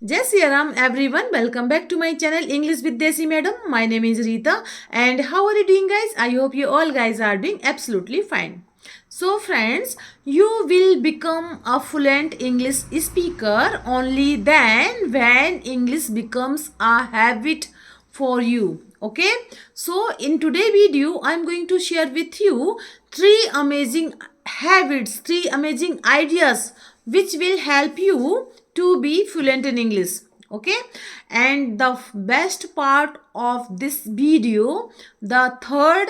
Jai Shri Ram, everyone. Welcome back to my channel English with Desi Madam. My name is Rita, and how are you doing, guys? I hope you all guys are doing absolutely fine. So, friends, you will become a fluent English speaker only then when English becomes a habit for you. Okay, so in today video, I'm going to share with you three amazing habits, three amazing ideas which will help you to be fluent in English. Okay, and the best part of this video, the third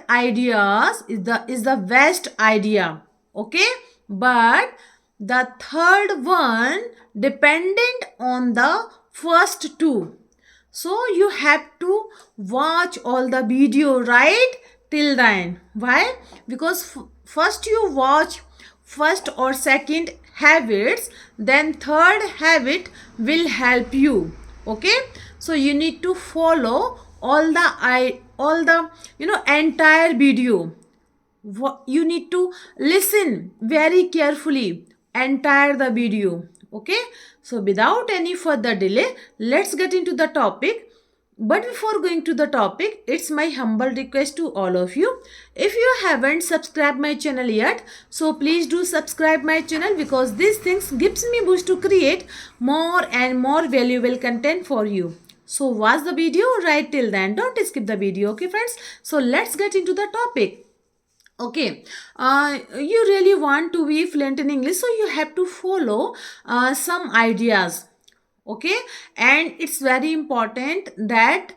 ideas is the best idea. Okay, but the third one dependent on the first two, so you have to watch all the video right till the end. Why? Because first you watch first or second habits, then third habit will help you. Okay, so you need to follow all the entire video. You need to listen very carefully entire the video. Okay, so without any further delay, let's get into the topic. But before going to the topic, it's my humble request to all of you, if you haven't subscribed my channel yet, so please do subscribe my channel, because these things gives me boost to create more and more valuable content for you. So watch the video right till then, don't skip the video. Okay friends, so let's get into the topic. Okay, you really want to be fluent in English, so you have to follow some ideas. Okay, and it's very important that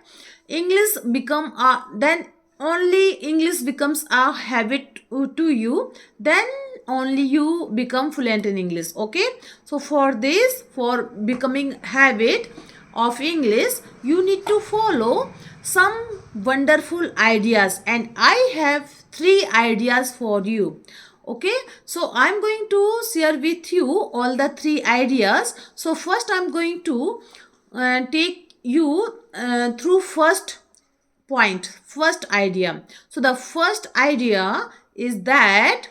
English become a then only English becomes a habit to you, then only you become fluent in English. Okay, so for this, for becoming habit of English, you need to follow some wonderful ideas, and I have three ideas for you. Okay, so I'm going to share with you all the three ideas. So first I'm going to take you through first idea. So the first idea is that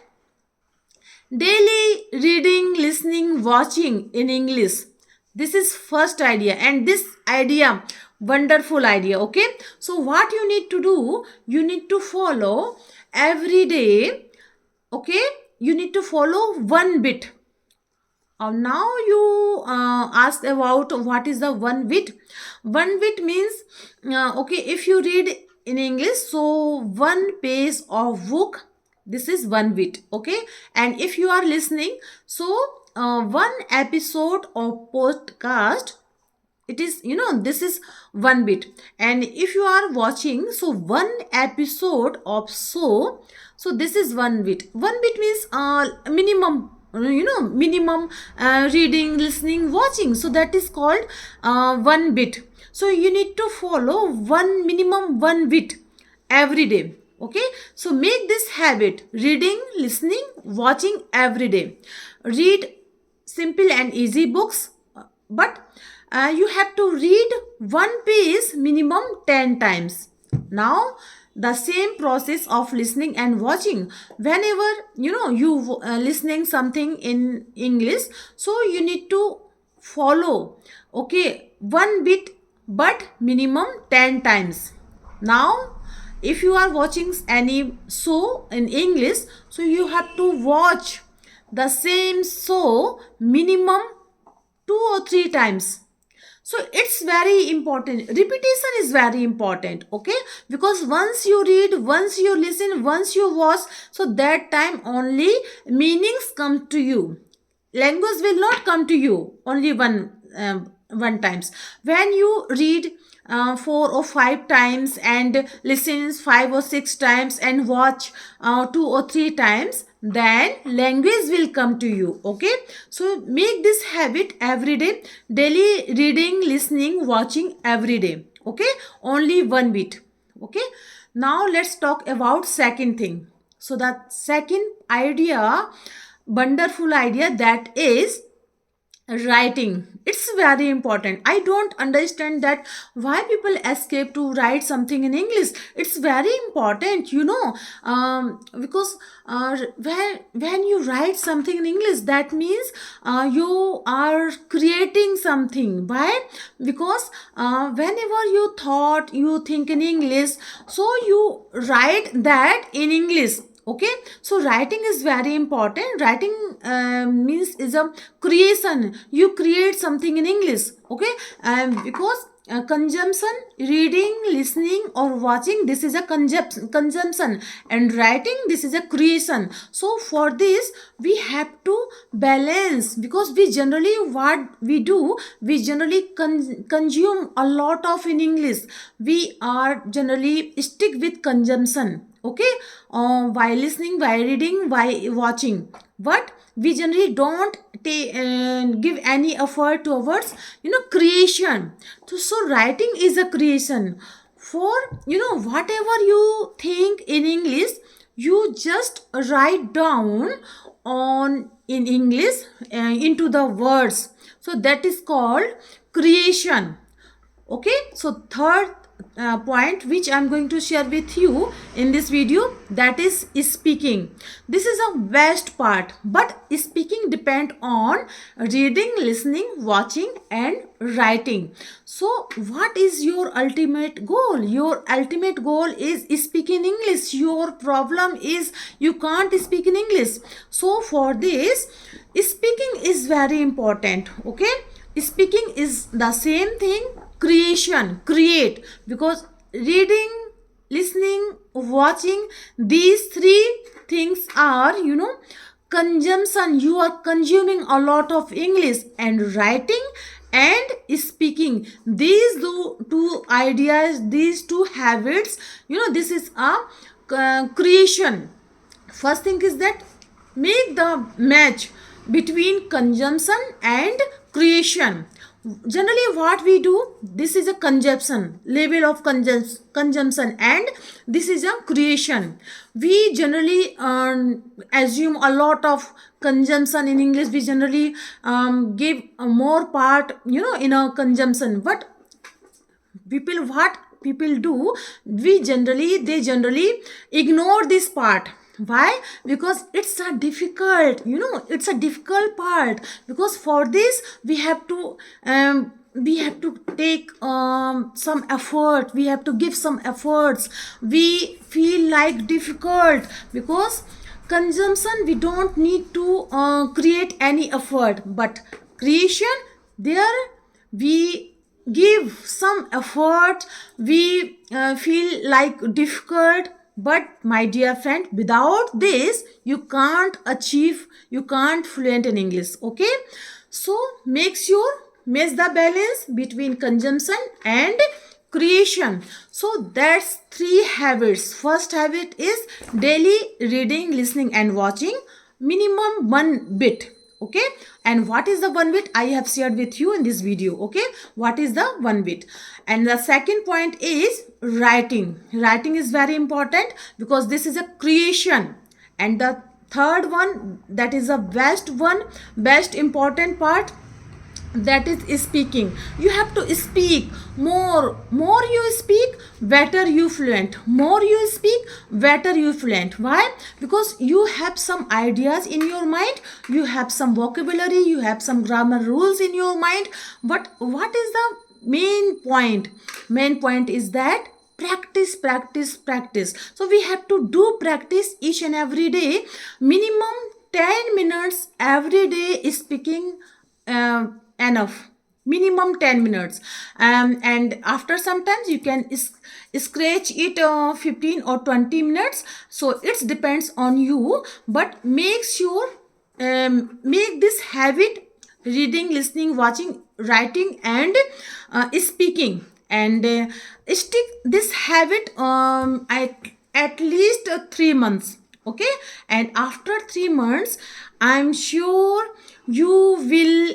daily reading, listening, watching in English. This is first idea, and this idea wonderful idea. Okay, so what you need to do, you need to follow every day. Okay, you need to follow one bit. Now you asked about what is the one bit. One bit means okay, if you read in English, so one page of book, this is one bit. Okay, and if you are listening, so one episode of podcast, it is, this is one bit. And if you are watching, so one episode of so this is one bit. One bit means minimum, minimum reading, listening, watching, so that is called one bit. So you need to follow one minimum one bit every day. Okay, so make this habit, reading, listening, watching every day. Read simple and easy books, but you have to read one page minimum 10 times. Now the same process of listening and watching, whenever you listening something in English, so you need to follow, okay, one bit but minimum 10 times. Now if you are watching any show in English, so you have to watch the same show minimum 2 or 3 times. So it's very important, repetition is very important. Okay, because once you read, once you listen, once you watch, so that time only meanings come to you. Language will not come to you only one times. When you read 4 or 5 times, and listens 5 or 6 times, and watch 2 or 3 times, then language will come to you. Okay, so make this habit every day, daily reading, listening, watching every day. Okay, only one bit. Okay, now let's talk about second thing. So the second idea, wonderful idea, that is writing, it's very important. I don't understand that why people escape to write something in English. It's very important, because when you write something in English, that means you are creating something. Why? Because whenever you think in English, so you write that in English. Okay, so writing is very important. Writing means is a creation. You create something in English. Okay, because consumption, reading, listening or watching, this is a consumption, and writing, this is a creation. So for this we have to balance, because we generally, what we do, we generally consume a lot of in English. We are generally stick with consumption. Okay, while listening, while reading, while watching, but we generally don't give any effort towards creation. So writing is a creation. For whatever you think in English, you just write down on in English into the words. So that is called creation. Okay, so third point which I'm going to share with you in this video, that is speaking. This is a best part, but speaking depend on reading, listening, watching and writing. So what is your ultimate goal? Your ultimate goal is speaking English. Your problem is you can't speak in English. So for this, speaking is very important. Okay, speaking is the same thing, creation, create, because reading, listening, watching, these three things are consumption. You are consuming a lot of English, and writing and speaking, these two ideas, these two habits, this is a creation. First thing is that make the match between consumption and creation. Generally what we do, this is a consumption, level of consumption, and this is a creation. We generally assume a lot of consumption in English. We generally give a more part in a consumption, but what people do, they generally ignore this part. Why? Because it's a difficult, it's a difficult part, because for this we have to take some effort, we have to give some efforts. We feel like difficult, because consumption we don't need to create any effort, but creation, there we give some effort. We feel like difficult, but my dear friend, without this you can't achieve, you can't fluent in English. Okay, so make the balance between consumption and creation. So that's three habits. First habit is daily reading, listening and watching, minimum 1 bit. Okay, and what is the 1 bit? I have shared with you in this video. Okay, what is the 1 bit? And the second point is writing. Writing is very important, because this is a creation. And the third one, that is the best important part, that is speaking. You have to speak more you speak, better you fluent. More you speak, better you fluent. Why? Because you have some ideas in your mind, you have some vocabulary, you have some grammar rules in your mind. But what is the main point is that practice. So we have to do practice each and every day, minimum 10 minutes every day speaking. Enough, minimum 10 minutes. And after sometimes you can scratch it 15 or 20 minutes. So it depends on you, but make sure make this habit, reading, listening, watching, writing and speaking, and stick this habit at least 3 months. Okay, and after 3 months I'm sure you will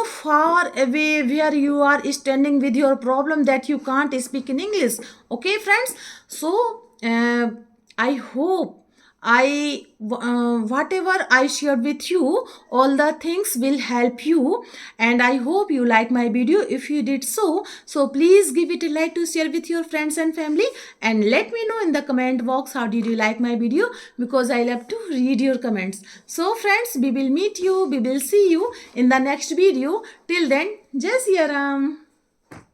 far away where you are standing with your problem that you can't speak in English. Okay friends, so I hope whatever I shared with you, all the things will help you, and I hope you like my video. If you did so please give it a like to share with your friends and family, and let me know in the comment box how did you like my video, because I love to read your comments. So friends, we will see you in the next video. Till then, Jai Siya Ram.